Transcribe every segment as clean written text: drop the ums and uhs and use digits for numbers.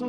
Je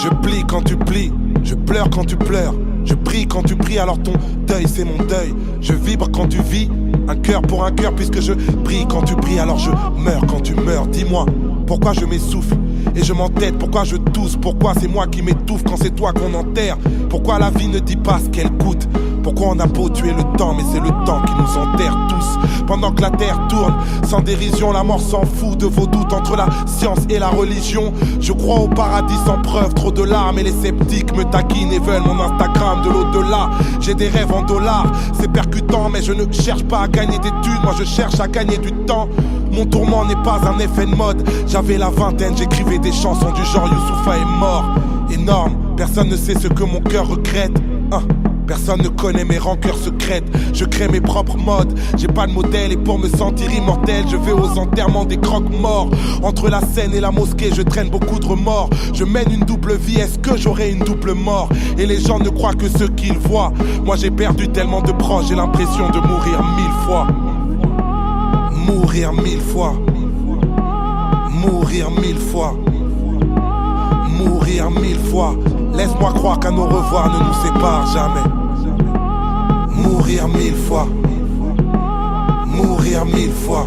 plie quand tu plies, je pleure quand tu pleures, je prie quand tu pries, alors ton deuil c'est mon deuil. Je vibre quand tu vis, un cœur pour un cœur, puisque je prie quand tu pries, alors je meurs quand tu meurs. Dis-moi, pourquoi je m'essouffle et je m'entête, pourquoi je tousse, pourquoi c'est moi qui m'étouffe quand c'est toi qu'on enterre. Pourquoi la vie ne dit pas ce qu'elle coûte, pourquoi on a beau tuer le temps, mais c'est le temps qui nous enterre tous. Pendant que la terre tourne, sans dérision, la mort s'en fout de vos doutes entre la science et la religion. Je crois au paradis sans preuve, trop de larmes, et les sceptiques me taquinent et veulent mon Instagram de l'au-delà. J'ai des rêves en dollars, c'est percutant, mais je ne cherche pas à gagner des thunes, moi je cherche à gagner du temps. Mon tourment n'est pas un effet de mode, j'avais la vingtaine, j'écrivais des chansons du genre Youssoupha est mort. Énorme, personne ne sait ce que mon cœur regrette. Personne ne connaît mes rancœurs secrètes. Je crée mes propres modes, j'ai pas de modèle, et pour me sentir immortel, je vais aux enterrements des croque-morts. Entre la scène et la mosquée, je traîne beaucoup de remords. Je mène une double vie, est-ce que j'aurai une double mort? Et les gens ne croient que ce qu'ils voient. Moi j'ai perdu tellement de proches, j'ai l'impression de mourir 1000 fois. Mourir 1000 fois. Mourir 1000 fois. Mourir 1000 fois. Laisse-moi croire qu'un au revoir ne nous sépare jamais. Mourir 1000 fois. Mourir 1000 fois.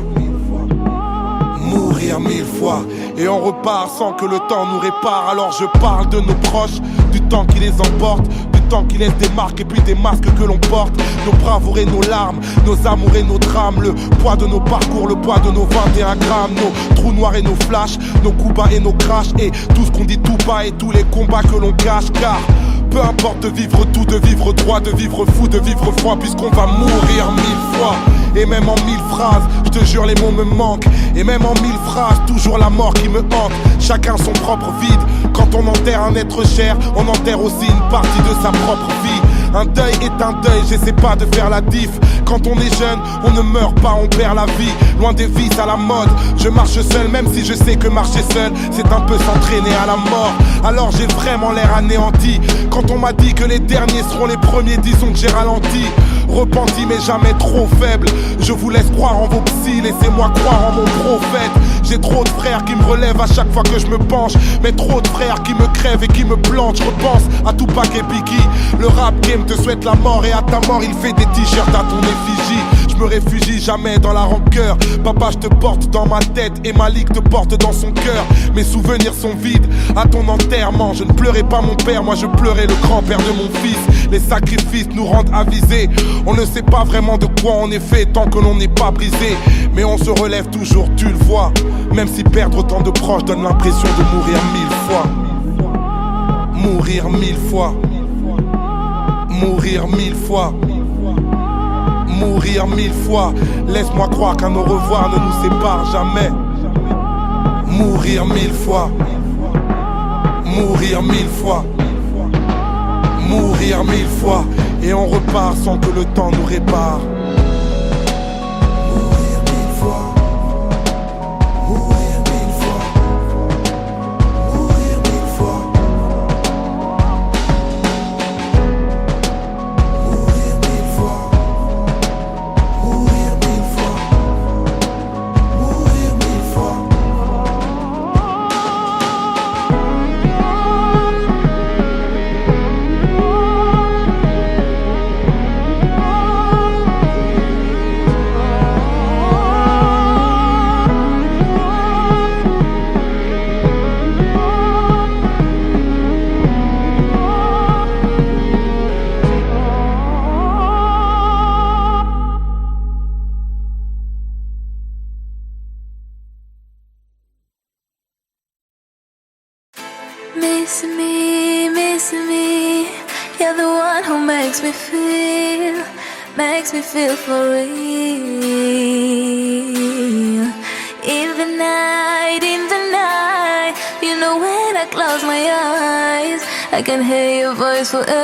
Mourir 1000 fois. Et on repart sans que le temps nous répare. Alors je parle de nos proches, du temps qui les emporte, du temps qui laisse des marques et puis des masques que l'on porte. Nos bravoures et nos larmes, nos amours et nos drames, le poids de nos parcours, le poids de nos 21 grammes, nos trous noirs et nos flashs, nos coups bas et nos crashs, et tout ce qu'on dit tout bas et tous les combats que l'on cache. Car peu importe de vivre tout, de vivre droit, de vivre fou, de vivre froid, puisqu'on va mourir 1000 fois. Et même en 1000 phrases, je te jure les mots me manquent. Et même en 1000 phrases, toujours la mort qui me hante. Chacun son propre vide. Quand on enterre un être cher, on enterre aussi une partie de sa propre vie. Un deuil est un deuil, j'essaie pas de faire la diff. Quand on est jeune, on ne meurt pas, on perd la vie. Loin des vices à la mode, je marche seul, même si je sais que marcher seul, c'est un peu s'entraîner à la mort. Alors j'ai vraiment l'air anéanti. Quand on m'a dit que les derniers seront les premiers, disons que j'ai ralenti. Repenti mais jamais trop faible. Je vous laisse croire en vos psys, laissez-moi croire en mon prophète. J'ai trop de frères qui me relèvent à chaque fois que je me penche, mais trop de frères qui me crèvent et qui me plantent. Je repense à Tupac et Biggie. Le rap game te souhaite la mort, et à ta mort il fait des t-shirts à ton effigie. Je me réfugie jamais dans la rancœur. Papa, je te porte dans ma tête et Malik te porte dans son cœur. Mes souvenirs sont vides à ton enterrement. Je ne pleurais pas mon père, moi je pleurais le grand-père de mon fils. Les sacrifices nous rendent avisés. On ne sait pas vraiment de quoi on est fait tant que l'on n'est pas brisé. Mais on se relève toujours, tu le vois. Même si perdre autant de proches donne l'impression de mourir 1000 fois. Mourir 1000 fois. Mourir 1000 fois. Mourir 1000 fois. Laisse-moi croire qu'un au revoir ne nous sépare jamais. Mourir 1000 fois. Mourir 1000 fois. Mourir 1000 fois. Et on repart sans que le temps nous répare. Mourir 1000 fois. Mourir 1000 fois. Mourir 1000 fois. Mourir 1000 fois. Mourir 1000 fois. Mourir 1000 fois. Miss me, you're the one who makes me feel for real. In the night, you know when I close my eyes, I can hear your voice forever.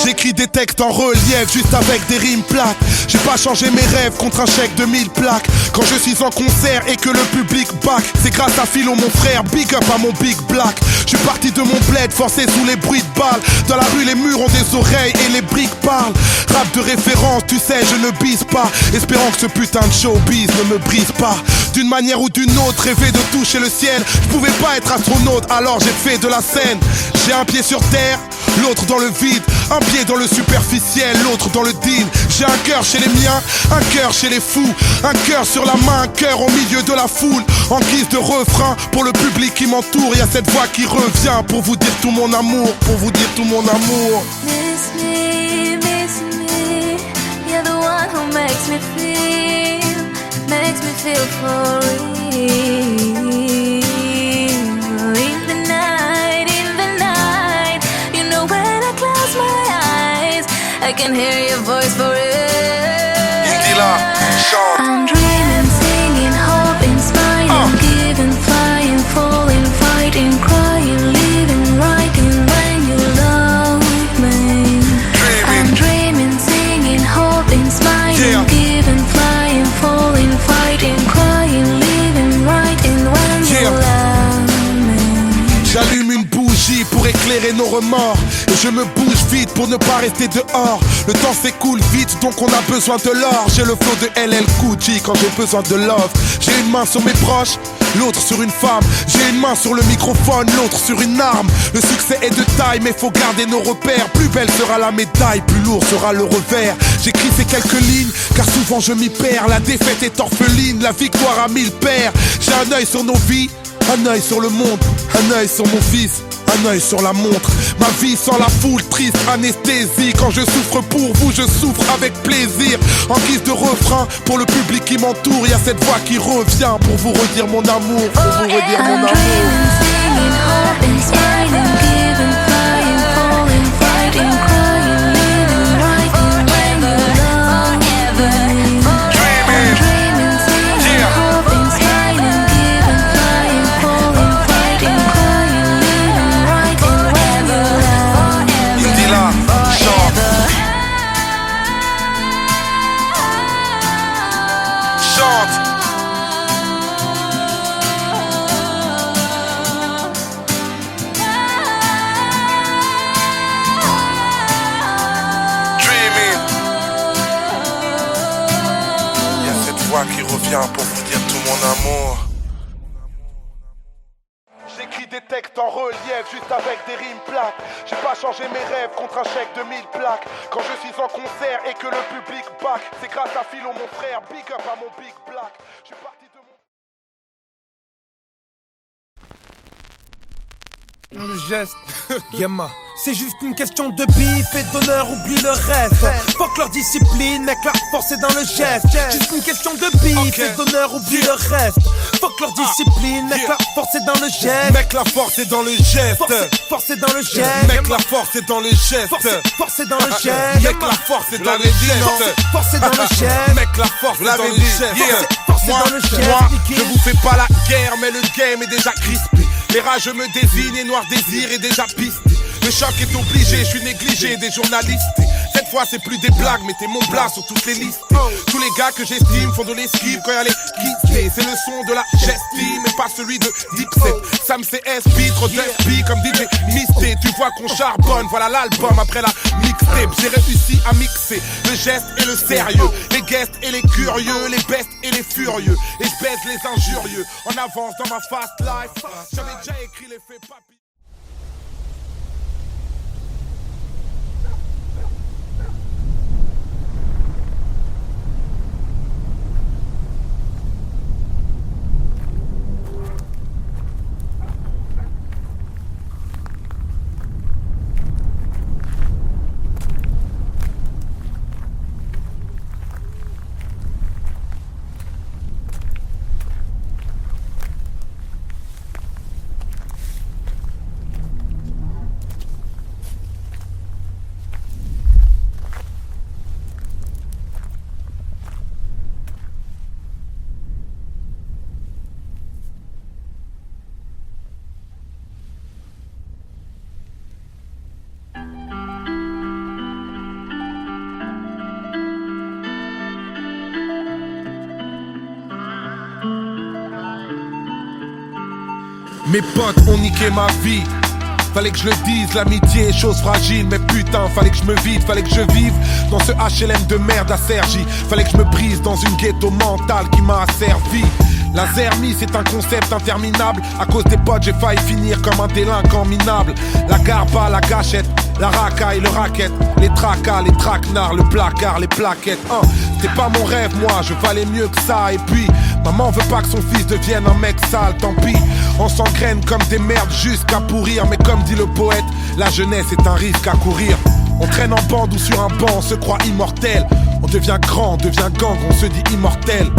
J'écris des textes en relief, juste avec des rimes plates. J'ai pas changé mes rêves contre un chèque de 1000 plaques. Quand je suis en concert et que le public back, c'est grâce à Philo mon frère, big up à mon big black. Je suis parti de mon bled, forcé sous les bruits de balles. Dans la rue les murs ont des oreilles et les briques parlent. Rap de référence, tu sais je ne bise pas, espérant que ce putain de showbiz ne me brise pas. D'une manière ou d'une autre, rêver de toucher le ciel. Je pouvais pas être astronaute, alors j'ai fait de la scène. J'ai un pied sur terre, l'autre dans le vide. Un pied dans le superficiel, l'autre dans le deal. J'ai un cœur chez les miens, un cœur chez les fous. Un cœur sur la main, un cœur au milieu de la foule. En guise de refrain, pour le public qui m'entoure, y'a cette voix qui revient pour vous dire tout mon amour, pour vous dire tout mon amour. Miss me, you're the one who makes me feel for real. In the night, you know when I close my eyes, I can hear your voice forever. I'm dreaming, singing, hoping, smiling, giving, flying, falling, fighting, crying, living, writing when you love me. I'm dreaming, singing, hoping, smiling, giving, flying, falling, fighting, crying, living, writing when you love me. J'allume une bougie pour éclairer nos remords. Et je me bouge vite pour ne pas rester dehors. Le temps s'écoule vite donc on a besoin de l'or. J'ai le flow de LL Cool J quand j'ai besoin de love. J'ai une main sur mes proches, l'autre sur une femme. J'ai une main sur le microphone, l'autre sur une arme. Le succès est de taille mais faut garder nos repères. Plus belle sera la médaille, plus lourd sera le revers. J'écris ces quelques lignes car souvent je m'y perds. La défaite est orpheline, la victoire a 1000 paires. J'ai un œil sur nos vies, un œil sur le monde, un œil sur mon fils, un œil sur la montre. Ma vie sans la foule, triste anesthésie. Quand je souffre pour vous, je souffre avec plaisir. En guise de refrain, pour le public qui m'entoure, y'a cette voix qui revient pour vous redire mon amour, pour vous redire mon amour. Qui revient pour vous dire tout mon amour. J'écris des textes en relief juste avec des rimes plates. J'ai pas changé mes rêves contre un chèque de 1000 plaques. Quand je suis en concert et que le public back, c'est grâce à Philo mon frère, big up à mon big black. Je suis parti de mon... Le geste, Yama, c'est juste une question de bif et d'honneur, oublie le reste. Fuck leur discipline, mec, la force est dans le geste. Juste une question de bif et d'honneur, oublie le reste. Fuck leur discipline, mec, la force est dans le geste. Mec, la force est dans le geste. Force est dans le geste. Mec, la force est dans le geste. Force est dans le geste. Mec, la force est dans le geste. Force est dans le geste. Mec, la force est dans le geste. Moi, je vous fais pas la guerre, mais le game est déjà crispé. Les rages me désignent et Noir Désir est déjà pisté. Le choc est obligé, je suis négligé des journalistes. Cette fois c'est plus des blagues, mettez mon blas sur toutes les listes. Tous les gars que j'estime font de l'esquive quand y'a les quittés. C'est le son de la gestime et pas celui de Dipset. Sam CS, trop d'SP comme DJ Misté. Tu vois qu'on charbonne, voilà l'album après la mixtape. J'ai réussi à mixer le geste et le sérieux, les guests et les curieux, les bestes et les furieux. Et je baise les injurieux, en avance dans ma fast life. J'avais déjà écrit les faits papy. Mes potes ont niqué ma vie. Fallait que je le dise, l'amitié est chose fragile. Mais putain, fallait que je me vide, fallait que je vive dans ce HLM de merde à Cergy. Fallait que je me brise dans une ghetto mentale qui m'a asservi. La zermie c'est un concept interminable. À cause des potes j'ai failli finir comme un délinquant minable. La garba, la gâchette, la racaille, le racket, les tracas, les traquenards, le placard, les plaquettes. C'était pas mon rêve moi, je valais mieux que ça. Et puis, maman veut pas que son fils devienne un mec sale, tant pis. On s'engraine comme des merdes jusqu'à pourrir. Mais comme dit le poète, la jeunesse est un risque à courir. On traîne en bande ou sur un banc, on se croit immortel. On devient grand, on devient gang, on se dit immortel.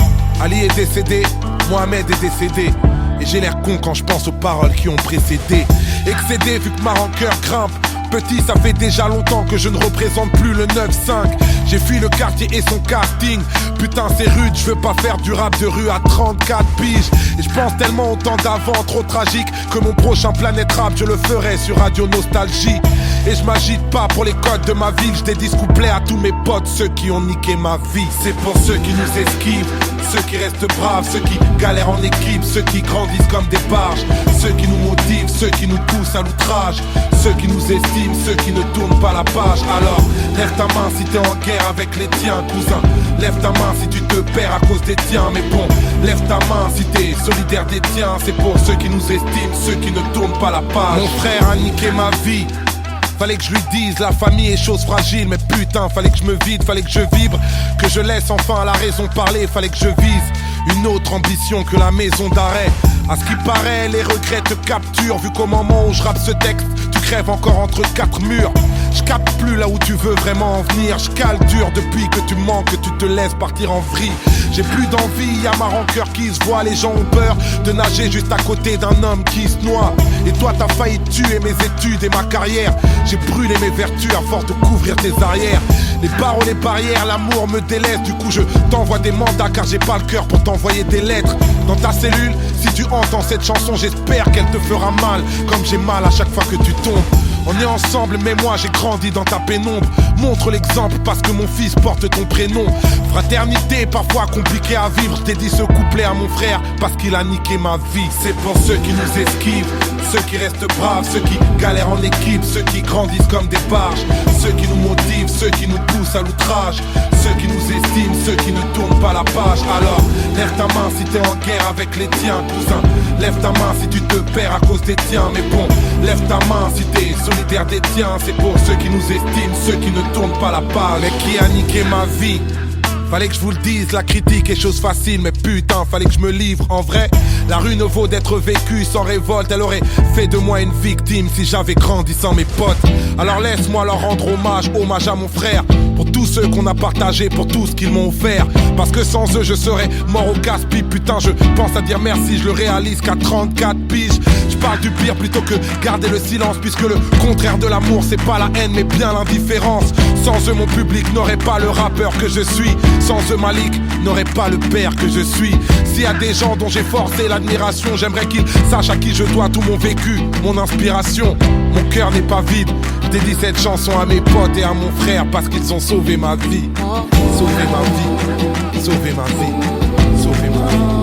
Ali est décédé, Mohamed est décédé. Et j'ai l'air con quand je pense aux paroles qui ont précédé. Excédé vu que ma rancœur grimpe. Petit, ça fait déjà longtemps que je ne représente plus le 9-5. J'ai fui le quartier et son casting. Putain c'est rude, je veux pas faire du rap de rue à 34 piges. Et je pense tellement au temps d'avant, trop tragique, que mon prochain Planète Rap je le ferai sur Radio Nostalgie. Et je m'agite pas pour les codes de ma ville. Je dédie ce couplet à tous mes potes, ceux qui ont niqué ma vie. C'est pour ceux qui nous esquivent, ceux qui restent braves, ceux qui galèrent en équipe, ceux qui grandissent comme des barges, ceux qui nous motivent, ceux qui nous poussent à l'outrage, ceux qui nous estiment, ceux qui ne tournent pas la page. Alors, lève ta main si t'es en guerre avec les tiens, cousin. Lève ta main si tu te perds à cause des tiens. Mais bon, lève ta main si t'es solidaire des tiens. C'est pour ceux qui nous estiment, ceux qui ne tournent pas la page. Mon frère a niqué ma vie. Fallait que je lui dise, la famille est chose fragile. Mais putain, fallait que je me vide, fallait que je vibre, que je laisse enfin la raison parler. Fallait que je vise une autre ambition que la maison d'arrêt. À ce qui paraît, les regrets te capturent. Vu qu'au moment où je rappe ce texte, tu crèves encore entre quatre murs. Je capte plus là où tu veux vraiment en venir. Je cale dur depuis que tu manques, que tu te laisses partir en vrille. J'ai plus d'envie, y'a ma rancœur qui se voit. Les gens ont peur de nager juste à côté d'un homme qui se noie. Et toi t'as failli tuer mes études et ma carrière. J'ai brûlé mes vertus à force de couvrir tes arrières. Les barreaux, les barrières, l'amour me délaisse. Du coup je t'envoie des mandats car j'ai pas le cœur pour t'envoyer des lettres. Dans ta cellule, si tu entends cette chanson, j'espère qu'elle te fera mal, comme j'ai mal à chaque fois que tu tombes. On est ensemble mais moi j'ai grandi dans ta pénombre. Montre l'exemple parce que mon fils porte ton prénom. Fraternité parfois compliquée à vivre. Je dédie ce couplet à mon frère parce qu'il a niqué ma vie. C'est pour ceux qui nous esquivent, ceux qui restent braves, ceux qui galèrent en équipe, ceux qui grandissent comme des barges, ceux qui nous motivent, ceux qui nous poussent à l'outrage, ceux qui nous estiment, ceux qui ne tournent pas la page. Alors lève ta main si t'es en guerre avec les tiens, cousin. Lève ta main si tu te perds à cause des tiens. Mais bon, lève ta main si t'es solidaire des tiens. C'est pour ceux qui nous estiment, ceux qui ne tournent pas la page. Mais qui a niqué ma vie? Fallait que je vous le dise, la critique est chose facile. Mais putain, fallait que je me livre. En vrai, la rue ne vaut d'être vécue sans révolte. Elle aurait fait de moi une victime si j'avais grandi sans mes potes. Alors laisse-moi leur rendre hommage, hommage à mon frère. Pour tous ceux qu'on a partagé, pour tout ce qu'ils m'ont offert. Parce que sans eux je serais mort au casse-pipe. Putain je pense à dire merci, je le réalise qu'à 34 piges. Je parle du pire plutôt que garder le silence. Puisque le contraire de l'amour c'est pas la haine mais bien l'indifférence. Sans eux mon public n'aurait pas le rappeur que je suis. Sans eux Malik n'aurait pas le père que je suis. S'il y a des gens dont j'ai forcé l'admiration, j'aimerais qu'ils sachent à qui je dois tout mon vécu, mon inspiration. Mon cœur n'est pas vide. Je dédie cette chanson à mes potes et à mon frère parce qu'ils ont sauvé ma vie. Sauvé ma vie. Sauvé ma vie. Sauvé ma vie.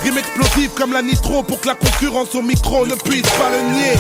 Rime explosive comme la nitro pour que la concurrence au micro ne puisse pas le nier.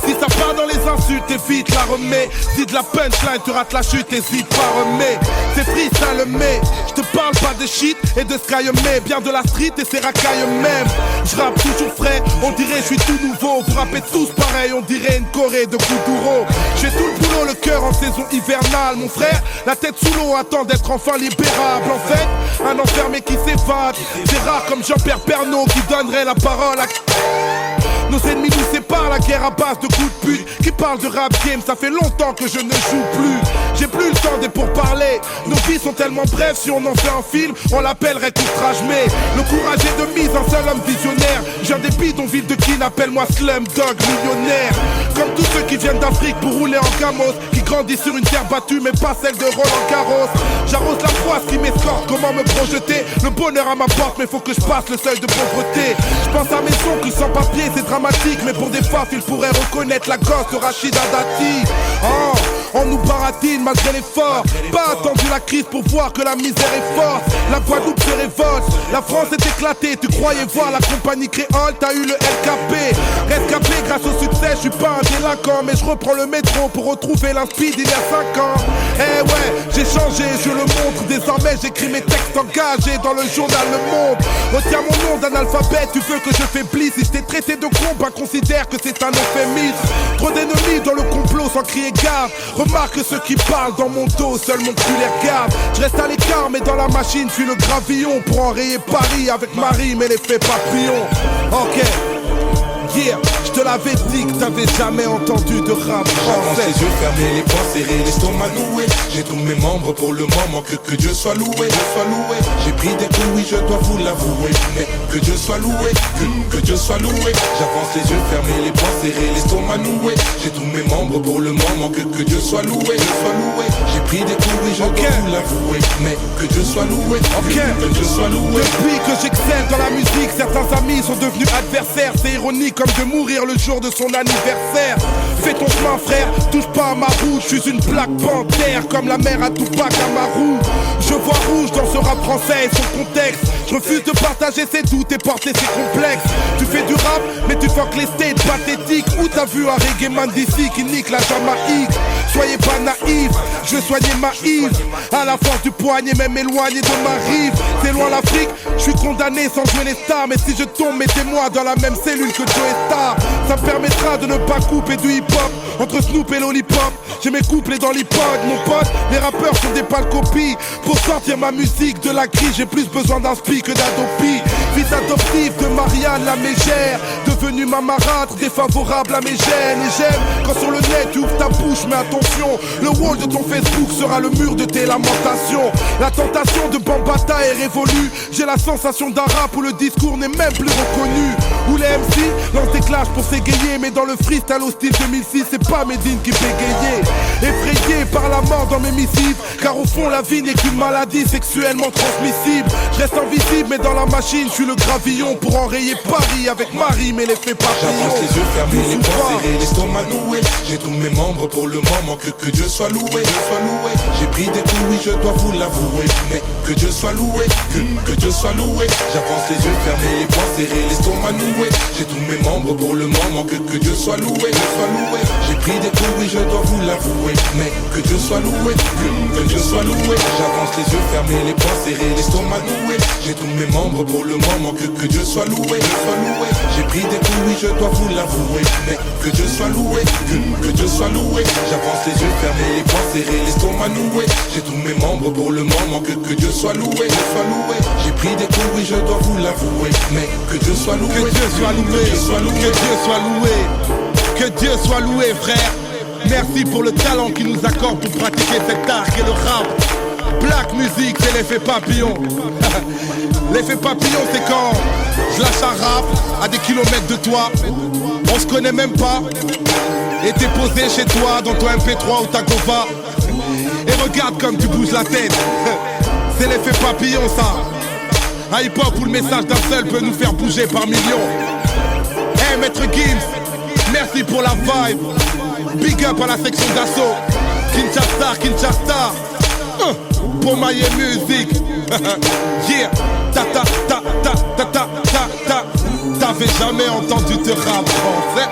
Si ça part dans les insultes, évite la remets. Si de la punchline, tu rates la chute, hésite pas, remets. C'est free, ça le met. Je te parle pas de shit et de sky, mais bien de la street et ses racailles même. Je rappe toujours frais, on dirait je suis tout nouveau. Vous rappez tous pareil, on dirait une Corée de Kuduro. J'ai tout le boulot, le cœur en saison hivernale. Mon frère, la tête sous l'eau, attend d'être enfin libérable. En fait, un enfermé qui s'évade. C'est rare comme Jean-Pierre Pernaut qui donnerait la parole à... Nos ennemis nous séparent, la guerre à base de coups de pute. Qui parle de rap game, ça fait longtemps que je ne joue plus. J'ai plus le temps des pourparlers. Nos vies sont tellement brèves, si on en fait un film, on l'appellerait outrage. Mais le courage est de mise, un seul homme visionnaire. J'ai un des bidonvilles de Kin, appelle-moi Slumdog millionnaire. Comme tous ceux qui viennent d'Afrique pour rouler en camos, qui grandissent sur une terre battue mais pas celle de Roland Garros. J'arrose la froisse qui m'escorte, comment me projeter. Le bonheur à ma porte, mais faut que je passe le seuil de pauvreté. Je pense à mes oncles sans papier, c'est dramatique. Mais pour des faf, il pourrait reconnaître la gosse de Rachida Dati. Oh, on nous baratine malgré l'effort. Pas attendu la crise pour voir que la misère est forte. La Guadeloupe se révolte, la France est éclatée. Tu croyais voir la compagnie créole, t'as eu le LKP. Rescapé grâce au succès, je suis pas un délinquant. Mais je reprends le métro pour retrouver l'inspi d'il y a 5 ans. Eh ouais, j'ai changé, je le montre. Désormais j'écris mes textes engagés dans le journal Le Monde. Retiens mon nom d'analphabète, tu veux que je faiblisse. Si je t'ai traité de con, bah considère que c'est un euphémisme. Trop d'ennemis dans le complot sans crier garde. Remarque ceux qui parlent dans mon dos, seul mon cul les regarde. Je reste à l'écart mais dans la machine je suis le gravillon. Pour enrayer Paris avec Marie mais l'effet papillon. Ok, yeah, je te l'avais dit que t'avais jamais entendu de rap français. Les yeux fermés, les poings serrés, l'estomac noué. J'ai tous mes membres pour le moment, que Dieu soit loué, J'ai pris des coups, oui je dois vous l'avouer. Mais que Dieu soit loué, que Dieu soit loué. J'avance les yeux fermés, les poings serrés, l'estomac noué. J'ai tous mes membres pour le moment, que Dieu soit loué, J'ai pris des coups, oui je dois vous l'avouer. Mais que Dieu soit loué, que Dieu soit loué. Depuis que j'excelle dans la musique, certains amis sont devenus adversaires. C'est ironique comme de mourir le jour de son anniversaire. Fais ton chemin frère, touche pas à ma roue. Je suis une plaque panthère comme la mère à Tupac Amaru. Je vois rouge dans ce rap français et son contexte. Je refuse de partager ses doutes et porter ses complexes. Tu fais du rap mais tu fuck les states pathétiques. Où t'as vu un reggae man d'ici qui nique la Jamaïque? Soyez pas naïfs, je vais soigner ma Yves. À la force du poignet, même éloigné de ma rive. C'est loin l'Afrique, je suis condamné sans jouer les stars. Mais si je tombe, mettez-moi dans la même cellule que Joe Star. Ça me permettra de ne pas couper du hip-hop entre Snoop et Lollipop. J'ai mes couplets dans l'iPod, mon pote. Les rappeurs sont des pâles copies. Pour sortir ma musique de la crise, j'ai plus besoin d'un spi que d'Adopi. Fils adoptif de Marianne la mégère, devenue ma marâtre, défavorable à mes gènes. Et j'aime quand sur le net tu ouvres ta bouche, mais attention, le wall de ton Facebook sera le mur de tes lamentations. La tentation de Bambata est révolue. J'ai la sensation d'un rap où le discours n'est même plus reconnu. Où les MC lancent des clashs pour s'égayer, mais dans le freestyle au style 2006, c'est pas Medine qui bégayait. Effrayé par la mort dans mes missives, car au fond la vie n'est qu'une maladie sexuellement transmissible. Je reste invisible mais dans la machine, je suis le gravillon pour enrayer Paris avec Marie mais l'effet papillon. J'avance les yeux fermés, les poings serrés, l'estomac noué. J'ai tous mes membres pour le moment, que Dieu soit loué, J'ai pris des coups, oui je dois vous l'avouer. Mais que Dieu soit loué, que Dieu soit loué. J'avance les yeux fermés, les poings serrés, l'estomac noué. J'ai tous mes membres pour le moment, que Dieu soit loué, J'ai pris des coups, oui je dois vous l'avouer. Mais que Dieu soit loué, que Dieu soit loué. J'avance les yeux fermés, les poings serrés, l'estomac noué. J'ai tous mes membres pour le moment, que Dieu soit loué, J'ai pris des coups, oui je dois vous l'avouer. Mais que Dieu soit loué, que Dieu soit loué. J'avance les yeux fermés, les poings serrés, l'estomac noué. J'ai tous mes membres pour le moment, que Dieu soit loué, J'ai pris des coups, oui je dois vous l'avouer. Mais que Dieu soit loué, que Dieu soit loué, que Dieu soit loué, que Dieu soit loué frère. Merci pour le talent qu'il nous accorde pour pratiquer cet art qu'est le rap. Black music, c'est l'effet papillon. L'effet papillon, c'est quand je lâche un rap à des kilomètres de toi. On se connaît même pas. Et t'es posé chez toi dans ton MP3 ou ta Gova. Et regarde comme tu bouges la tête. C'est l'effet papillon ça. Un hip-hop où le message d'un seul peut nous faire bouger par millions. Hey Maître Gims, merci pour la vibe. Big up à la section d'assaut. Kinshasa pour my music. Yeah, ta ta ta ta ta ta ta ta. t'avais jamais entendu de rap français.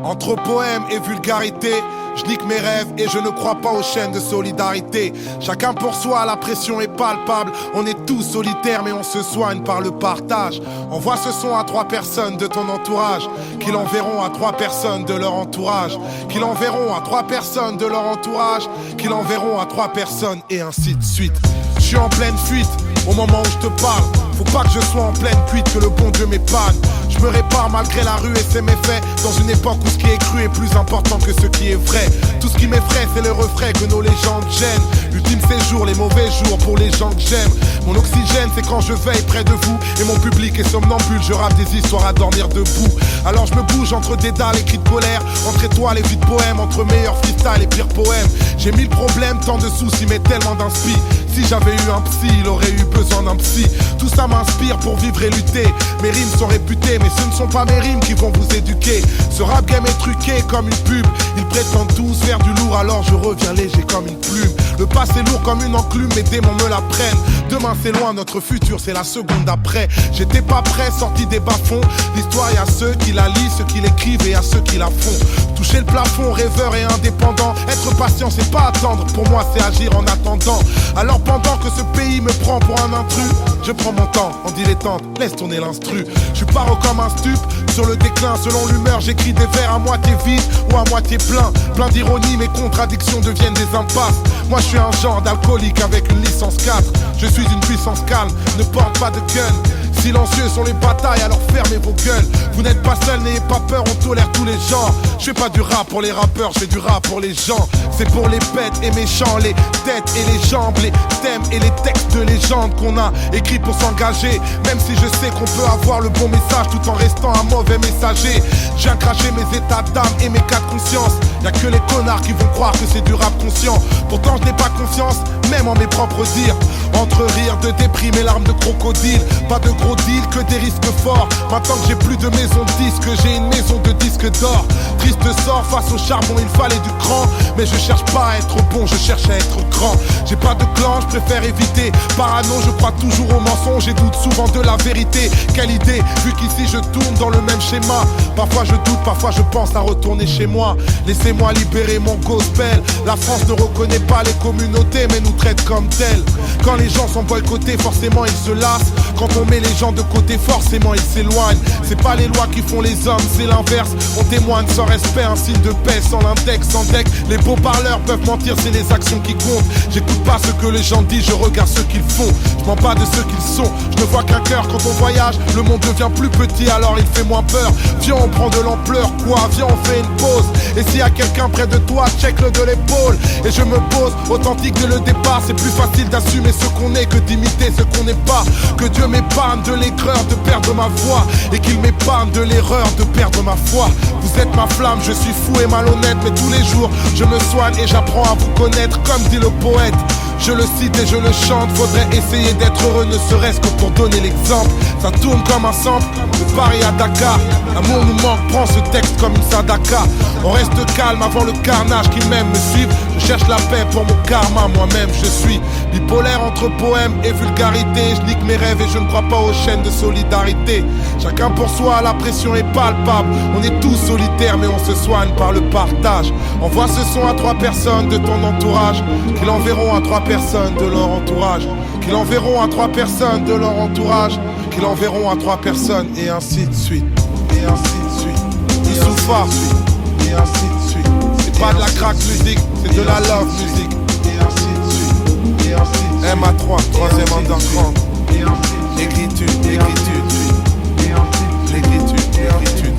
Entre poèmes et vulgarité, je nique mes rêves et je ne crois pas aux chaînes de solidarité. Chacun pour soi, la pression est palpable. On est tous solitaires mais on se soigne par le partage. Envoie ce son à 3 personnes de ton entourage, qui l'enverront à 3 personnes de leur entourage, qui l'enverront à 3 personnes de leur entourage, qui l'enverront à 3 personnes et ainsi de suite. Je suis en pleine fuite au moment où je te parle. Faut pas que je sois en pleine cuite, que le bon Dieu m'épargne. Je me répare malgré la rue et ses méfaits, dans une époque où ce qui est cru est plus important que ce qui est vrai. Tout ce qui m'effraie c'est le refrain que nos légendes gênent. Ultime séjour, les mauvais jours pour les gens que j'aime. Mon oxygène c'est quand je veille près de vous, et mon public est somnambule, je rappe des histoires à dormir debout. Alors je me bouge entre des dalles et cris de colère, entre étoiles et vies de poèmes, entre meilleurs freestyle et pires poèmes. J'ai 1000 problèmes, tant de soucis mais tellement d'inspi. Si j'avais eu un psy, il aurait eu besoin d'un psy. Tout ça m'inspire pour vivre et lutter. Mes rimes sont réputées, mais ce ne sont pas mes rimes qui vont vous éduquer. Ce rap game est truqué comme une pub. Ils prétendent tous faire du lourd, alors je reviens léger comme une plume. Le passé lourd comme une enclume, mes démons me la prennent. Demain c'est loin, notre futur c'est la seconde d'après. J'étais pas prêt, sorti des bas-fonds. L'histoire y a ceux qui la lisent, ceux qui l'écrivent et à ceux qui la font. Toucher le plafond, rêveur et indépendant. Être patient c'est pas attendre, pour moi c'est agir en attendant. Alors pendant que ce pays me prend pour un intrus, je prends mon temps en dilettante, laisse tourner l'instru. Je suis paro comme un stup, sur le déclin selon l'humeur. J'écris des vers à moitié vides ou à moitié plein. Plein d'ironie, mes contradictions deviennent des impasses. Moi je suis un genre d'alcoolique avec une licence 4. Je suis une puissance calme, ne porte pas de gun. Silencieux sont les batailles, alors fermez vos gueules. Vous n'êtes pas seul, n'ayez pas peur, on tolère tous les genres. Je fais pas du rap pour les rappeurs, je fais du rap pour les gens. C'est pour les bêtes et méchants, les têtes et les jambes, les thèmes et les textes de légende qu'on a écrits pour s'engager. Même si je sais qu'on peut avoir le bon message tout en restant un mauvais messager. Je viens cracher mes états d'âme et mes cas de conscience. Y'a que les connards qui vont croire que c'est du rap conscient. Pourtant je n'ai pas confiance, même en mes propres dires. Entre rire de déprime et larmes de crocodile. Pas de gros deal, que des risques forts. Maintenant que j'ai plus de maison de disques, j'ai une maison de disques d'or. Triste sort, face au charbon il fallait du cran. Mais je cherche pas à être bon, je cherche à être grand. J'ai pas de clan, je préfère éviter. Parano, je crois toujours aux mensonges et doute souvent de la vérité. Quelle idée, vu qu'ici je tourne dans le même schéma. Parfois je doute, parfois je pense à retourner chez moi. Laissez-moi libérer mon gospel. La France ne reconnaît pas les communautés mais nous traite comme telles. Quand les gens sont boycottés, forcément ils se lassent. Quand on met les gens de côté, forcément ils s'éloignent. C'est pas les lois qui font les hommes, c'est l'inverse. On témoigne sans respect, un signe de paix, sans l'index, sans deck. Les beaux parleurs peuvent mentir, c'est les actions qui comptent. J'écoute pas ce que les gens disent, je regarde ce qu'ils font. Je mens pas de ce qu'ils sont, je ne vois qu'un cœur. Quand on voyage, le monde devient plus petit, alors il fait moins peur. Viens on prend de l'ampleur, quoi, viens on fait une pause. Et s'il y a quelqu'un près de toi, check-le de l'épaule. Et je me pose, authentique dès le départ. C'est plus facile d'assumer ce qu'on est que d'imiter ce qu'on n'est pas. Que Dieu m'épargne de l'aigreur de perdre ma voix, et qu'il m'épargne de l'erreur de perdre ma foi. Vous êtes ma flamme, je suis fou et malhonnête, mais tous les jours je me soigne et j'apprends à vous connaître. Comme dit le poète, je le cite et je le chante. Faudrait essayer d'être heureux, ne serait-ce que pour donner l'exemple. Ça tourne comme un sample, de Paris à Dakar. L'amour nous manque, prends ce texte comme une sadaka. On reste calme avant le carnage qui m'aime me suivre. Je cherche la paix pour mon karma, moi-même je suis bipolaire entre poème et vulgarité. Je nique mes rêves et je ne crois pas aux chaînes de solidarité. Chacun pour soi, la pression est palpable. On est tous solitaires mais on se soigne par le partage. Envoie ce son à 3 personnes de ton entourage, qui l'enverront à 3 personnes de leur entourage, qui l'enverront à 3 personnes de leur entourage, qui l'enverront à 3 personnes et ainsi de suite. Et ainsi de suite. Youssoufa, et ainsi de suite. C'est pas de la crack musique, c'est de la love musique. Et ainsi de suite. Et ainsi de suite. MA3, 3e underground. Écriture, écriture. L'écriture, l'écriture.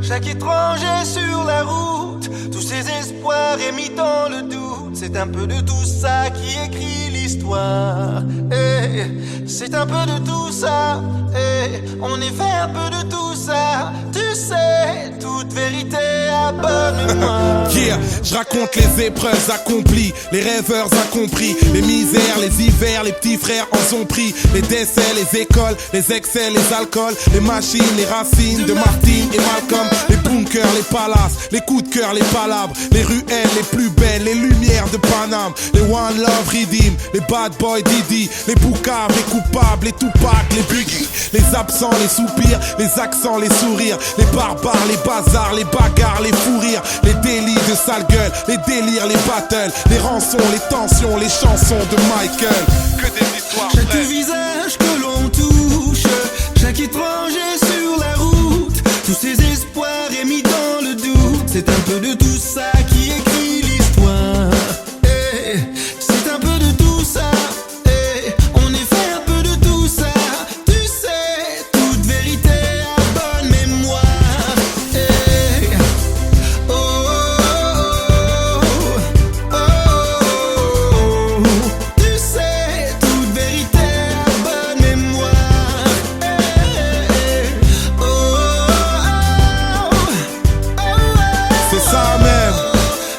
chaque étranger sur la route, tous ses espoirs émis dans le doute. C'est un peu de tout ça qui écrit l'histoire. C'est un peu de tout ça. On est fait un peu de tout ça. Tu sais, toute vérité à bonne mémoire. Yeah, je raconte les épreuves accomplies, les rêveurs incompris, les misères, les hivers, les petits frères en ont pris, les décès, les écoles, les excès, les alcools, les machines, les racines de Martine et Malcolm, les bunkers, les palaces, les coups de cœur, les palabres, les ruelles les plus belles, les lumières de Paname, les One Love Redeem, les Bad Boy Didi, les Boucaves, les coupables, les Tupac, les Biggie, les absents, les soupirs, les accents, les sourires, les barbares, les bazars, les bagarres, les fous rires, les délits de sale gueule, les délires, les battles, les rançons, les tensions, les chansons de Michael. Que des histoires chaque vraies. visage que l'on touche, chaque étranger sur la route, tous ses espoirs émis dans le doute. C'est un peu de tout ça qui écrit l'histoire. C'est un peu de tout ça. On est fait un peu de tout ça. Tu sais, toute vérité à bonne mémoire. Oh, oh, oh, oh. Tu sais, toute vérité à bonne mémoire. Oh, oh, oh, oh. C'est ça même,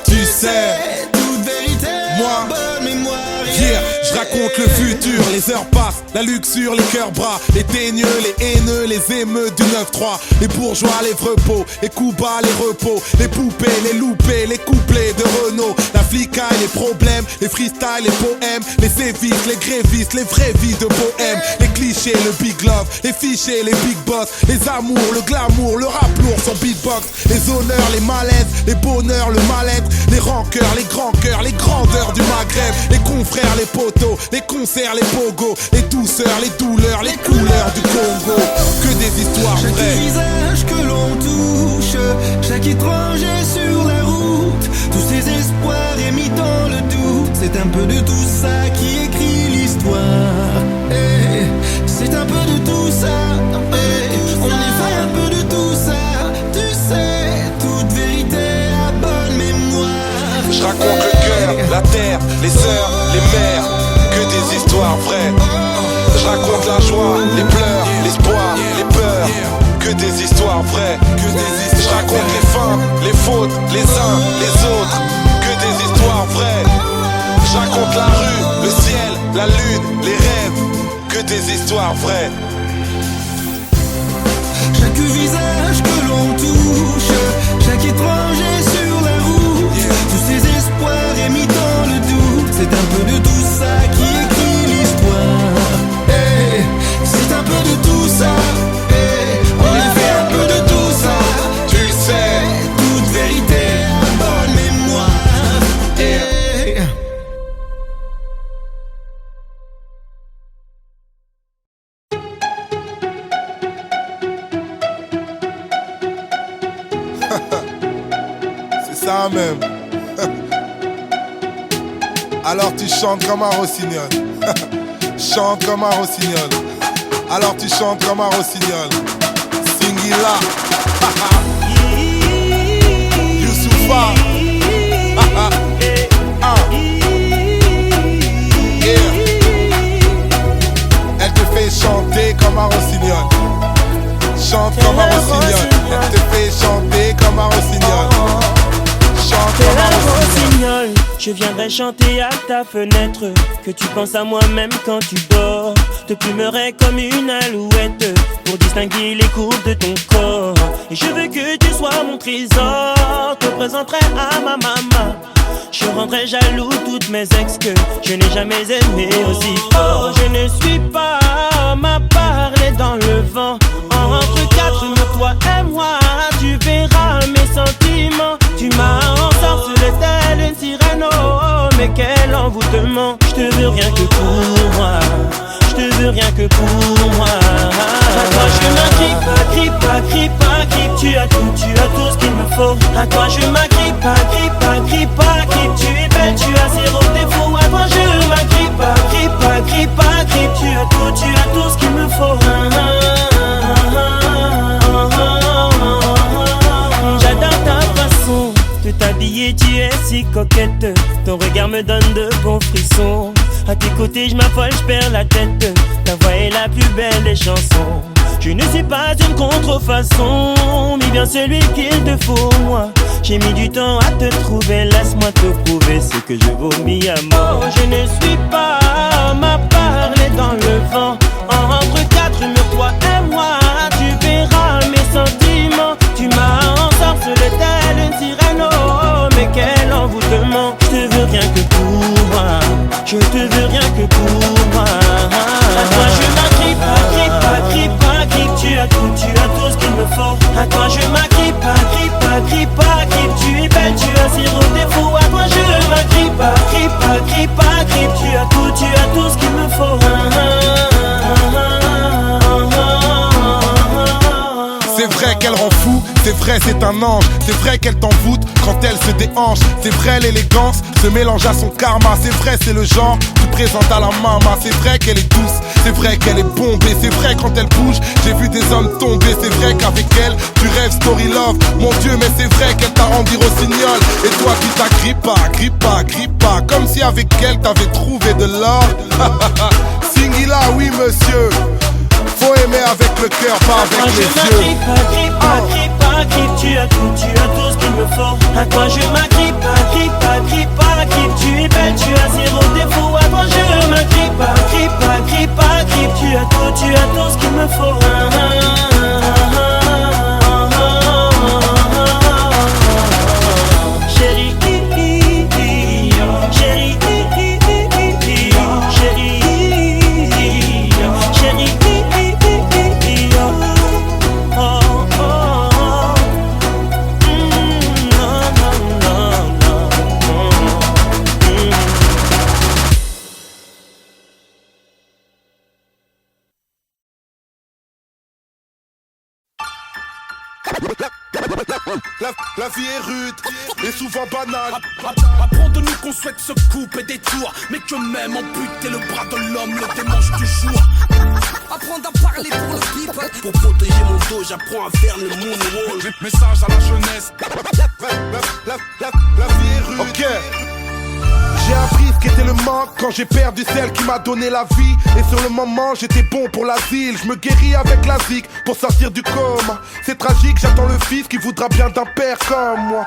tu sais. Toute vérité Moi, à bonne mémoire. yeah, je raconte le futur, les heures passent, la luxure, les cœurs bras, les teigneux, les haineux, les émeutes du 9-3, les bourgeois, les vrepos, les coups bas, les repos, les poupées, les loupés, les couplets de Renault, la flicaille, les problèmes, les freestyles, les poèmes, les sévices, les grévistes, les vraies vies de bohème, les clichés, le big love, les fichiers, les big boss, les amours, le glamour, le rap lourd, son beatbox, les honneurs, les malaises, les bonheurs, le mal-être, les rancœurs, les grands cœurs, les grandeurs du Maghreb, les confrères, les poteaux, les concerts, les pogos, les douceurs, les douleurs, les couleurs du Congo. Que des histoires Chaque vraies. visage que l'on touche, chaque étranger sur la route, tous ses espoirs émis dans le doute. C'est un peu de tout ça qui écrit l'histoire. C'est un peu de tout ça. On est fait un peu de tout ça. Tu sais, toute vérité à bonne mémoire. Je raconte le cœur, la terre, les heures, les mers. Que des histoires vraies. Je raconte la joie, les pleurs, l'espoir, les peurs. Que des histoires vraies. Je raconte les fins, les fautes, les uns, les autres. Que des histoires vraies. Je raconte la rue, le ciel, la lune, les rêves. Que des histoires vraies. Chaque visage que l'on touche, chaque étranger sur la route, tous ses espoirs émis dans le doute. C'est un peu de tout ça qui écrit l'histoire. C'est un peu de tout ça. On est fait un peu de tout ça. Tu sais, toute vérité à bonne mémoire. C'est ça même. Alors tu chantes comme un rossignol. Chante comme un rossignol. Alors tu chantes comme un rossignol. Singila. Youssoufa. Yeah. Elle te fait chanter comme un rossignol. Chante comme un rossignol. Elle te fait chanter comme un rossignol. Chante comme un rossignol. Je viendrai chanter à ta fenêtre, que tu penses à moi même quand tu dors. Te plumerai comme une alouette pour distinguer les courbes de ton corps. Et je veux que tu sois mon trésor. Te présenterai à ma maman. Je rendrai jaloux toutes mes ex que je n'ai jamais aimé aussi fort. Je ne suis pas homme à parler dans le vent. Entre quatre, toi et moi, tu verras mes sentiments. Tu m'as ensorcelé telle une sirène, oh, mais quel envoûtement. Je te veux rien que pour moi. Je te veux rien que pour moi. À toi je m'agrippe, agrippe. Tu as tout ce qu'il me faut. À toi je m'agrippe, agrippe. Tu es belle, tu as zéro défaut. À toi je m'agrippe, agrippe. Tu as tout ce qu'il me faut. si coquette. Ton regard me donne de bons frissons. À tes côtés je m'affole, je perds la tête. Ta voix est la plus belle des chansons. Je ne suis pas une contrefaçon, mais bien celui qu'il te faut, moi. J'ai mis du temps à te trouver, laisse-moi te prouver ce que je vaux mis à mort. Je ne suis pas ma parler dans le vent. Entre quatre murs, toi et moi, tu verras mes sentiments. Tu m'as ensorcelé telle une sirène, oh, mais quel envoûtement. Je te veux rien que pour moi, je te veux rien que pour moi. À toi je m'agrippe, tu as tout ce qu'il me faut. À toi je m'agrippe, tu es belle, tu as zéro défaut. À toi je m'agrippe, tu as tout ce qu'il me faut. C'est vrai qu'elle rend fou, c'est vrai c'est un ange. C'est vrai qu'elle t'envoûte quand elle se déhanche. C'est vrai l'élégance se mélange à son karma. C'est vrai c'est le genre tu présentes à la mama. C'est vrai qu'elle est douce, c'est vrai qu'elle est bombée. C'est vrai quand elle bouge, j'ai vu des hommes tomber. C'est vrai qu'avec elle, tu rêves story love. Mon Dieu mais c'est vrai qu'elle t'a rendu rossignol. Et toi tu t'agrippes pas comme si avec elle t'avais trouvé de l'or. Singila oui monsieur. Faut aimer avec le cœur, pas avec les yeux. Tu as tout ce qu'il me faut. À toi je m'agrippe, tu es belle, tu as zéro défaut. À toi je m'agrippe, tu as tout ce qu'il me faut. Chérie, La vie est rude et souvent banale. Apprends de nous qu'on souhaite se couper des tours, mais que même amputer le bras de l'homme le démange toujours. Apprendre à parler pour le people. Pour protéger mon dos, j'apprends à faire le moonwall. Message à la jeunesse. La vie est rude. Ok. J'ai appris ce qu'était le manque quand j'ai perdu celle qui m'a donné la vie. Et sur le moment j'étais bon pour l'asile. Je me guéris avec la zik pour sortir du coma. C'est tragique, j'attends le fils qui voudra bien d'un père comme moi.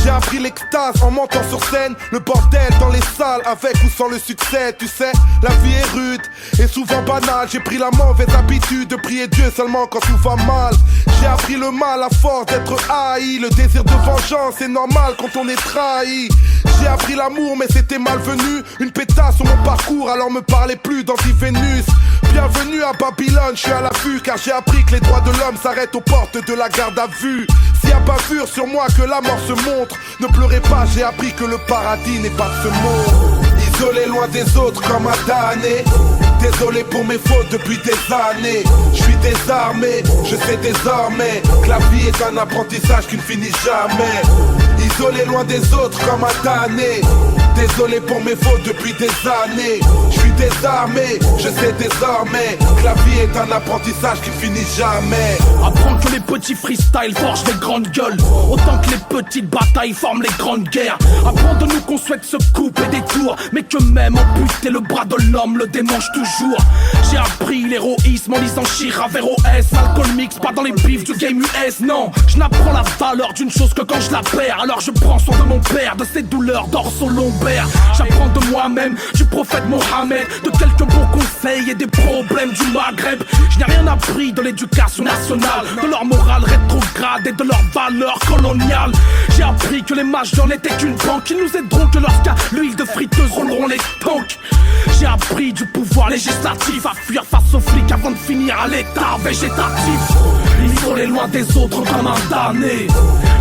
J'ai appris l'extase en montant sur scène. Le bordel dans les salles avec ou sans le succès. Tu sais, la vie est rude et souvent banale. J'ai pris la mauvaise habitude de prier Dieu seulement quand tout va mal. J'ai appris le mal à force d'être haï. Le désir de vengeance c'est normal quand on est trahi. J'ai appris l'amour mais c'était malvenu. Une pétasse sur mon parcours alors me parlez plus d'anti-Vénus. Bienvenue à Babylone, je suis à l'affût car j'ai appris que les droits de l'homme s'arrêtent aux portes de la garde à vue. S'il y a bavure sur moi que la mort se montre, ne pleurez pas, j'ai appris que le paradis n'est pas ce monde. Isolé loin des autres comme un damné. Désolé pour mes fautes depuis des années. Je suis désarmé, je sais désormais que la vie est un apprentissage qui ne finit jamais. Isolé loin des autres comme un damné. Désolé pour mes fautes depuis des années. Je suis désarmé, je sais désormais que la vie est un apprentissage qui finit jamais. Apprends que les petits freestyles forgent les grandes gueules, autant que les petites batailles forment les grandes guerres. Apprends de nous qu'on souhaite se couper des tours, mais que même amputer le bras de l'homme le démange toujours. J'ai appris l'héroïsme en lisant Chira vers OS. Alcool mix, pas dans les bifs du game US, non. Je n'apprends la valeur d'une chose que quand je la perds. Alors je prends soin de mon père, de ses douleurs dorsaux lombaires. J'apprends de moi-même, du prophète Mohammed, de quelques bons conseils et des problèmes du Maghreb. Je n'ai rien appris de l'éducation nationale, de leur morale rétrograde et de leurs valeurs coloniales. J'ai appris que les majors n'étaient qu'une banque, ils nous aideront que lorsqu'à l'huile de friteuse rouleront les tanks. J'ai appris du pouvoir législatif à fuir face aux flics avant de finir à l'état végétatif. Isolé loin des autres comme un damné.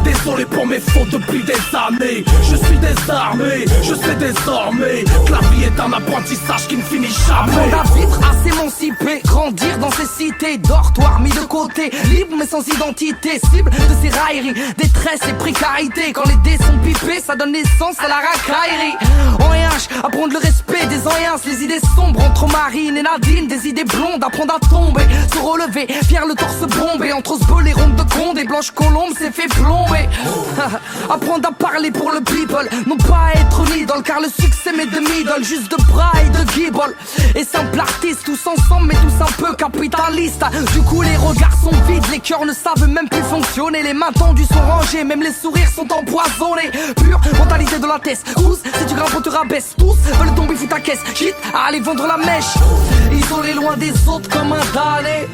Désolé pour mes fautes depuis des années. Je suis désarmé, je sais désormais que la vie est un apprentissage qui ne finit jamais. Apprendre à vivre, à s'émanciper, grandir dans ces cités, dortoirs mis de côté, libre mais sans identité, cible de ces railleries, détresse et précarité. Quand les dés sont pipés, ça donne naissance à la racaillerie. En RH, apprendre le respect des anciens, grosses, les idées sombres entre Marine et Nadine, des idées blondes, apprendre à tomber, se relever, fier le torse bombé, entre ce beau les rondes de Condé, Blanche Colombe s'est fait plomber. Apprendre à parler pour le people, non pas à être une idole, car le succès m'est de middle, juste de bras et de gibble. Et simple artiste, tous ensemble mais tous un peu capitalistes. Du coup les regards sont vides, les cœurs ne savent même plus fonctionner, les mains tendues sont rangées, même les sourires sont empoisonnés. Pure mentalité de la thèse, tous, si tu grimpes on te rabaisse, tous veulent tomber fous ta caisse, shit, à aller vendre la mèche. Isolé loin des autres comme un damné,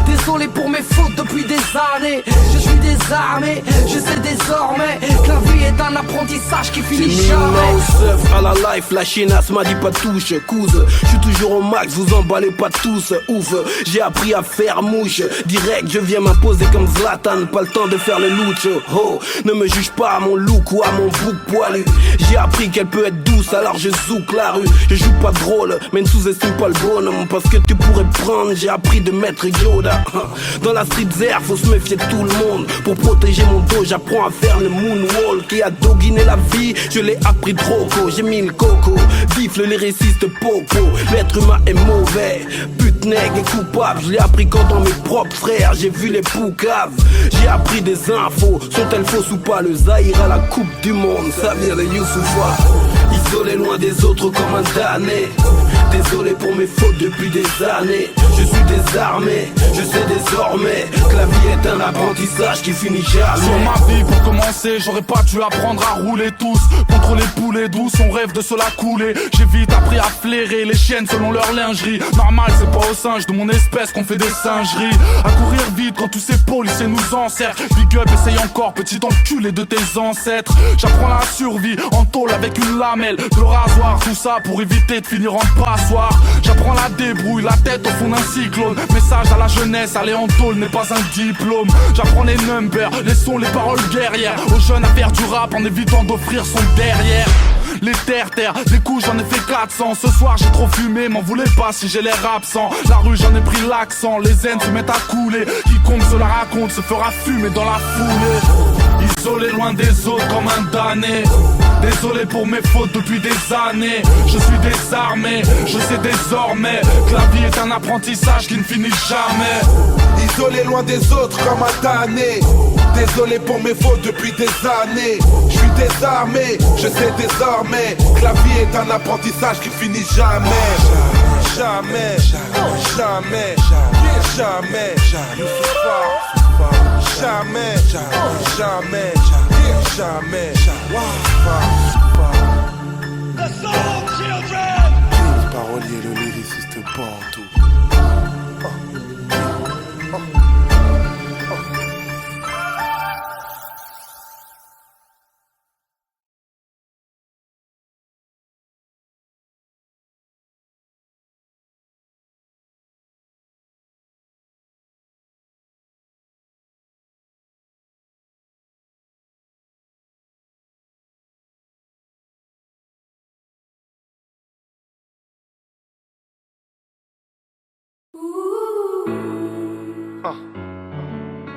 désolé pour mes fautes depuis des années. Je suis désarmé, je sais désormais que la vie est un apprentissage qui finit jamais. Seuf à la life, la chienasse m'a dit pas touche, couse. Je suis toujours au max, vous emballez pas tous, ouf. J'ai appris à faire mouche, direct je viens m'imposer comme Zlatan. Pas le temps de faire le louche, oh. Ne me juge pas à mon look ou à mon bouc poilu. J'ai appris qu'elle peut être douce, alors je zouk la rue. Je joue pas drôle, mais ne sous-estime pas le bonhomme, parce que tu pourrais prendre, j'ai appris de maître Yoda. Dans la street air, faut se méfier de tout le monde. Pour protéger mon dos, j'apprends à faire le moonwalk. Et à doguiner la vie, je l'ai appris trop tôt. J'ai mis le coco, vif le lyriciste popo. L'être humain est mauvais, pute nègre et coupable. Je l'ai appris quand dans mes propres frères, j'ai vu les poucaves. J'ai appris des infos, sont-elles fausses ou pas? Le Zaïre à la coupe du monde, ça vient de Youssoufa. Isolé loin des autres comme un damné, désolé pour mes fautes depuis des années. Je suis désarmé, je sais désormais que la vie est un apprentissage qui finit jamais. Sur ma vie pour commencer, j'aurais pas dû apprendre à rouler tous. Contre les poulets douces, on rêve de se la couler. J'ai vite appris à flairer les chiennes selon leur lingerie. Normal, c'est pas aux singes de mon espèce qu'on fait des singeries. À courir vite quand tous ces policiers nous encerclent. Big up, essaye encore, petit enculé de tes ancêtres. J'apprends la survie en tôle avec une lamelle, le rasoir, tout ça pour éviter de finir en passoire. J'apprends la débrouille, la tête au fond d'un cyclone. Message à la jeunesse, aller en tôle n'est pas un diplôme. J'apprends les numbers, les sons, les paroles guerrières. Aux jeunes à faire du rap en évitant d'offrir son derrière. Les terre-terre, des coups j'en ai fait 400. Ce soir j'ai trop fumé, m'en voulez pas si j'ai l'air absent. La rue j'en ai pris l'accent, les zen se mettent à couler. Quiconque se la raconte se fera fumer dans la foulée. Isolé loin des autres comme un damné, désolé pour mes fautes depuis des années. Je suis désarmé, je sais désormais que la vie est un apprentissage qui ne finit jamais. Isolé loin des autres comme un damné, désolé pour mes fautes depuis des années. Je suis désarmé, je sais désormais que la vie est un apprentissage qui finit jamais. Jamais, jamais, jamais, jamais, jamais, jamais, jamais. Le parolier, le lyriciste Bantou.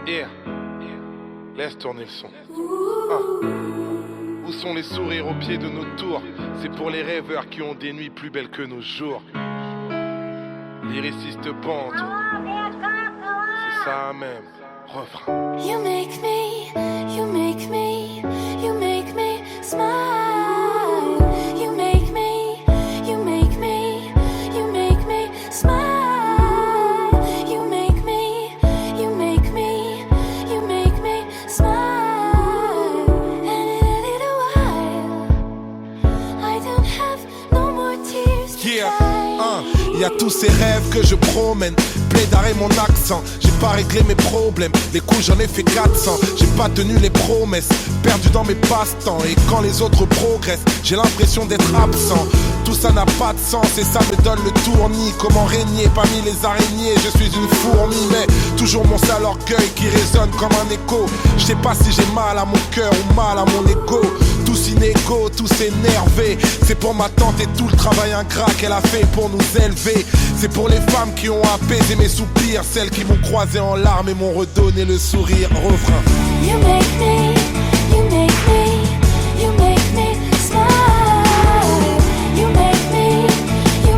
Yeah. Laisse tourner le son. Où sont les sourires au pied de nos tours? C'est pour les rêveurs qui ont des nuits plus belles que nos jours. Lyriciste Bantou, c'est ça même. Refrain. You make me, you make me, you make me smile. You make me, you make me, you make me smile. You make me, you make me, you make me smile. And in a little while, I don't have no more tears to cry. Y a tous ces rêves que je promène, plaidaré mon accent. J'ai pas réglé mes problèmes, les coups j'en ai fait 400. J'ai pas tenu les promesses, perdu dans mes passe-temps. Et quand les autres progressent, j'ai l'impression d'être absent. Tout ça n'a pas de sens et ça me donne le tournis. Comment régner parmi les araignées? Je suis une fourmi, mais toujours mon sale orgueil qui résonne comme un écho. Je sais pas si j'ai mal à mon cœur ou mal à mon ego. Tous inégaux, tous énervés. C'est pour ma tante et tout le travail ingrat qu'elle a fait pour nous élever. C'est pour les femmes qui ont apaisé mes soupirs, celles qui m'ont croisé en larmes et m'ont redonné le sourire. Refrain. You make me, you make me, you make me smile. You make me, you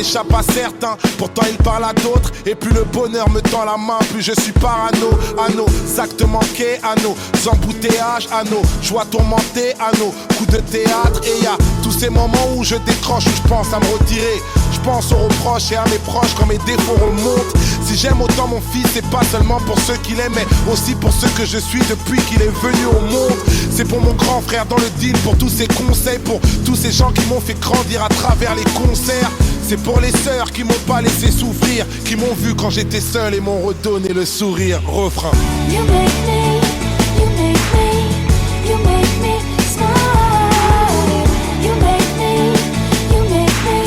échappe à certains, pourtant il parle à d'autres. Et plus le bonheur me tend la main, plus je suis parano. À nos actes manqués, à nos embouteillages, à nos joies tourmentées, à nos coups de théâtre. Et y a tous ces moments où je décroche, où je pense à me retirer. Je pense aux reproches et à mes proches quand mes défauts remontent. Si j'aime autant mon fils, c'est pas seulement pour ceux qu'il aime, mais aussi pour ceux que je suis depuis qu'il est venu au monde. C'est pour mon grand frère dans le deal, pour tous ses conseils, pour tous ces gens qui m'ont fait grandir à travers les concerts. C'est pour les sœurs qui m'ont pas laissé souffrir, qui m'ont vu quand j'étais seul et m'ont redonné le sourire. Refrain. You make me, you make me, you make me smile. You make me, you make me,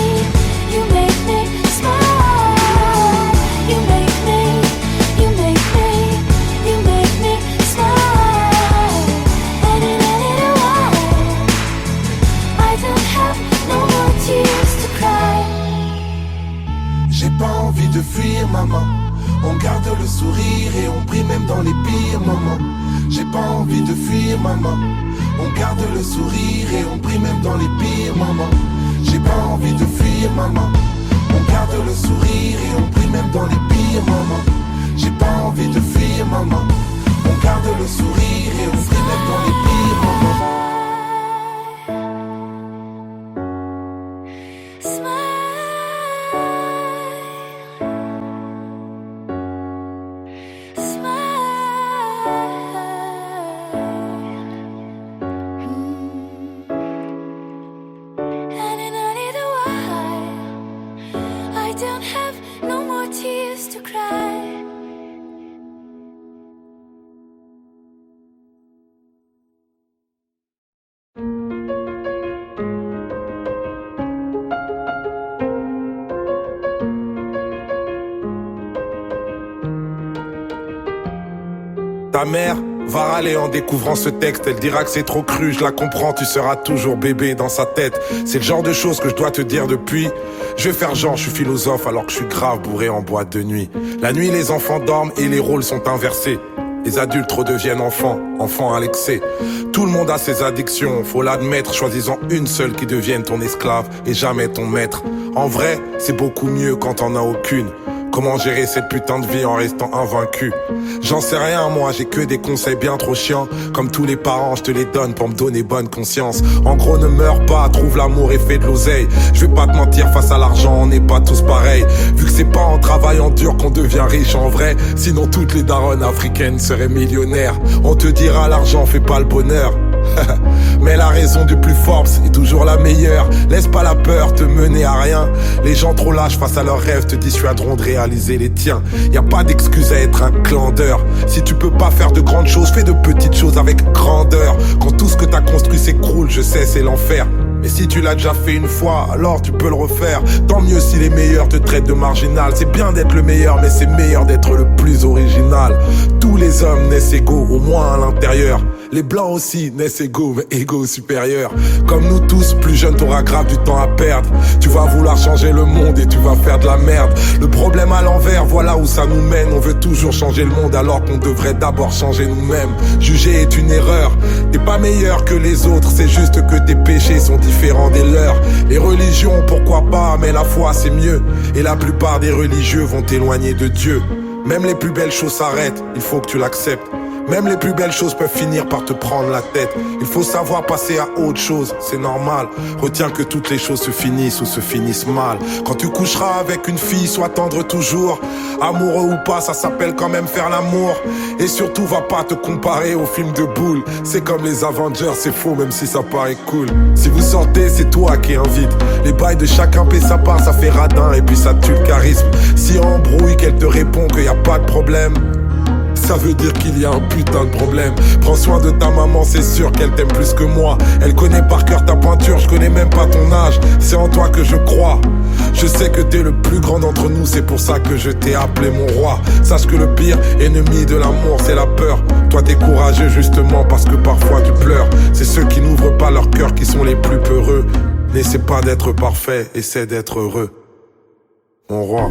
you make me smile. You make me, you make me, you make me smile. And in a little while, I don't have no more tears to cry. J'ai pas envie de fuir maman, on garde le sourire et on prie même dans les pires moments. J'ai pas envie de fuir maman, on garde le sourire et on prie même dans les pires moments. J'ai pas envie de fuir maman, on garde le sourire et on prie même dans les pires moments. J'ai pas envie de fuir maman, on garde le sourire et on prie même dans les pires moments. Ta mère va râler en découvrant ce texte. Elle dira que c'est trop cru, je la comprends, tu seras toujours bébé dans sa tête. C'est le genre de choses que je dois te dire depuis. Je vais faire genre, je suis philosophe alors que je suis grave bourré en boîte de nuit. La nuit, les enfants dorment et les rôles sont inversés. Les adultes redeviennent enfants, enfants à l'excès. Tout le monde a ses addictions, faut l'admettre. Choisissant une seule qui devienne ton esclave et jamais ton maître. En vrai, c'est beaucoup mieux quand t'en as aucune. Comment gérer cette putain de vie en restant invaincu? J'en sais rien moi, j'ai que des conseils bien trop chiants. Comme tous les parents, je te les donne pour me donner bonne conscience. En gros, ne meurs pas, trouve l'amour et fais de l'oseille. Je vais pas te mentir, face à l'argent, on n'est pas tous pareils. Vu que c'est pas en travaillant dur qu'on devient riche en vrai. Sinon toutes les daronnes africaines seraient millionnaires. On te dira l'argent fait pas le bonheur. Mais la raison du plus Forbes est toujours la meilleure. Laisse pas la peur te mener à rien. Les gens trop lâches face à leurs rêves te dissuaderont de réaliser les tiens. Y a pas d'excuse à être un clandeur. Si tu peux pas faire de grandes choses, fais de petites choses avec grandeur. Quand tout ce que t'as construit s'écroule, je sais c'est l'enfer. Mais si tu l'as déjà fait une fois, alors tu peux le refaire. Tant mieux si les meilleurs te traitent de marginal. C'est bien d'être le meilleur, mais c'est meilleur d'être le plus original. Tous les hommes naissent égaux, au moins à l'intérieur. Les blancs aussi naissent égaux, mais égaux supérieurs. Comme nous tous, plus jeune t'auras grave du temps à perdre. Tu vas vouloir changer le monde et tu vas faire de la merde. Le problème à l'envers, voilà où ça nous mène. On veut toujours changer le monde alors qu'on devrait d'abord changer nous-mêmes. Juger est une erreur, t'es pas meilleur que les autres. C'est juste que tes péchés sont différents des leurs. Les religions, pourquoi pas, mais la foi c'est mieux. Et la plupart des religieux vont t'éloigner de Dieu. Même les plus belles choses s'arrêtent, il faut que tu l'acceptes. Même les plus belles choses peuvent finir par te prendre la tête. Il faut savoir passer à autre chose, c'est normal. Retiens que toutes les choses se finissent ou se finissent mal. Quand tu coucheras avec une fille, sois tendre toujours. Amoureux ou pas, ça s'appelle quand même faire l'amour. Et surtout, va pas te comparer aux films de boules. C'est comme les Avengers, c'est faux même si ça paraît cool. Si vous sortez, c'est toi qui invite. Les bails de chacun paie sa part, ça fait radin et puis ça tue le charisme. Si embrouille, qu'elle te répond qu'il y a pas de problème, ça veut dire qu'il y a un putain de problème. Prends soin de ta maman, c'est sûr qu'elle t'aime plus que moi. Elle connaît par cœur ta pointure, je connais même pas ton âge. C'est en toi que je crois. Je sais que t'es le plus grand d'entre nous, c'est pour ça que je t'ai appelé mon roi. Sache que le pire ennemi de l'amour, c'est la peur. Toi t'es courageux justement parce que parfois tu pleures. C'est ceux qui n'ouvrent pas leur cœur qui sont les plus peureux. N'essaie pas d'être parfait, essaie d'être heureux. Mon roi.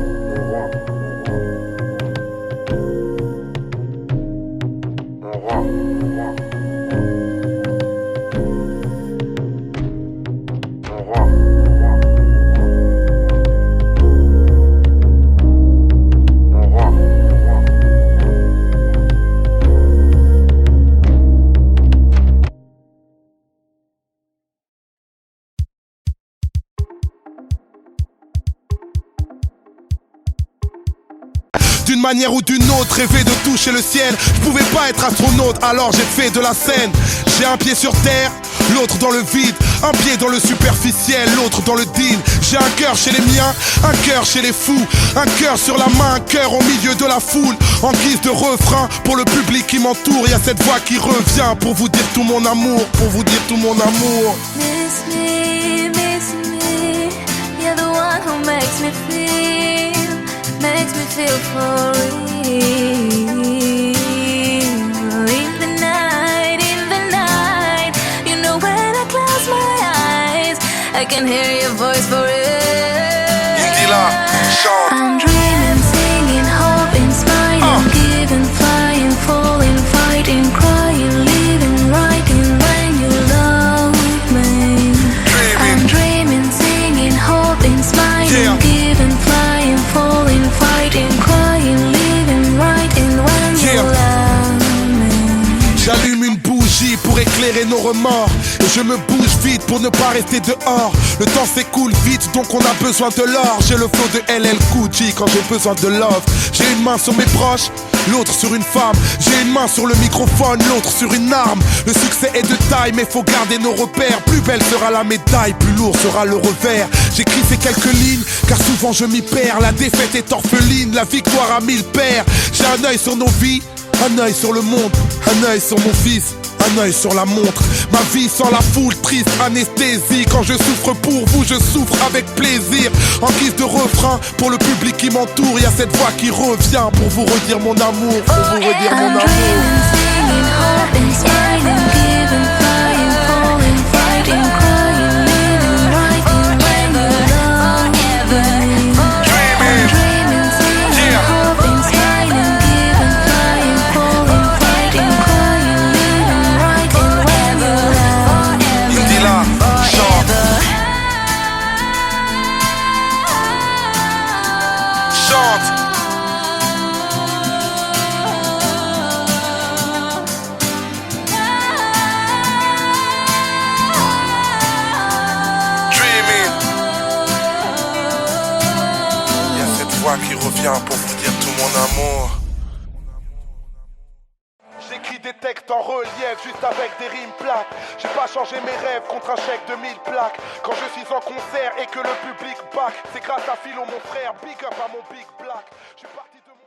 manière ou d'une autre, rêver de toucher le ciel. Je pouvais pas être astronaute, alors j'ai fait de la scène. J'ai un pied sur terre, l'autre dans le vide. Un pied dans le superficiel, l'autre dans le deal. J'ai un cœur chez les miens, un cœur chez les fous. Un cœur sur la main, un cœur au milieu de la foule. En guise de refrain, pour le public qui m'entoure, y'a cette voix qui revient pour vous dire tout mon amour, pour vous dire tout mon amour. Miss me, you're the one who makes me feel for real. In the night, you know when I close my eyes, I can hear your voice for real. Indila, chante. I'm dreaming, singing, hoping, smiling, giving, flying, falling, fighting, crying, living, writing when you love me. I'm dreaming, singing, hoping, smiling, giving, flying, falling, fighting, crying, living, writing when you love me. J'allume une bougie pour éclairer nos remords. Et je me bouge vite pour ne pas rester dehors. Le temps s'écoule vite donc on a besoin de l'or. J'ai le flow de LL Cool J quand j'ai besoin de love. J'ai une main sur mes proches, l'autre sur une femme. J'ai une main sur le microphone, l'autre sur une arme. Le succès est de taille mais faut garder nos repères. Plus belle sera la médaille, plus lourd sera le revers. J'écris ces quelques lignes car souvent je m'y perds. La défaite est orpheline, la victoire a 1000 paires. J'ai un œil sur nos vies, un œil sur le monde, un œil sur mon fils, un œil sur la montre. Ma vie sans la foule, triste anesthésie. Quand je souffre pour vous, je souffre avec plaisir. En guise de refrain, pour le public qui m'entoure, y'a cette voix qui revient pour vous redire mon amour, pour vous redire mon amour. Qui revient pour vous dire tout mon amour. J'écris des textes en relief juste avec des rimes plates. J'ai pas changé mes rêves contre un chèque de 1000 plaques. Quand je suis en concert et que le public back, c'est grâce à Philo mon frère, big up à mon big black. Je suis parti de mon...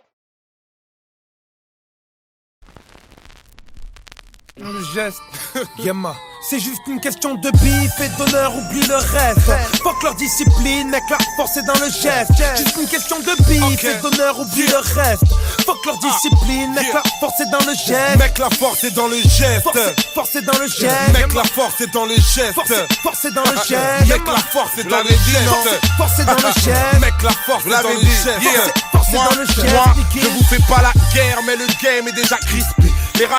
Le geste, Yama, c'est juste une question de bif et d'honneur, oublie le reste. Fuck leur discipline, mec, la force est dans le geste. Juste une question de bif et d'honneur, oublie le reste. Fuck leur discipline, mec, la force est dans le geste. Mec, la force est dans le geste. Force est dans le geste. Mec, la force est dans le geste. Force est dans le geste. Mec, la force est dans le geste. Force est dans le geste. Mec, la force est dans le geste. Moi, je vous fais pas la guerre, mais le game est déjà crispé.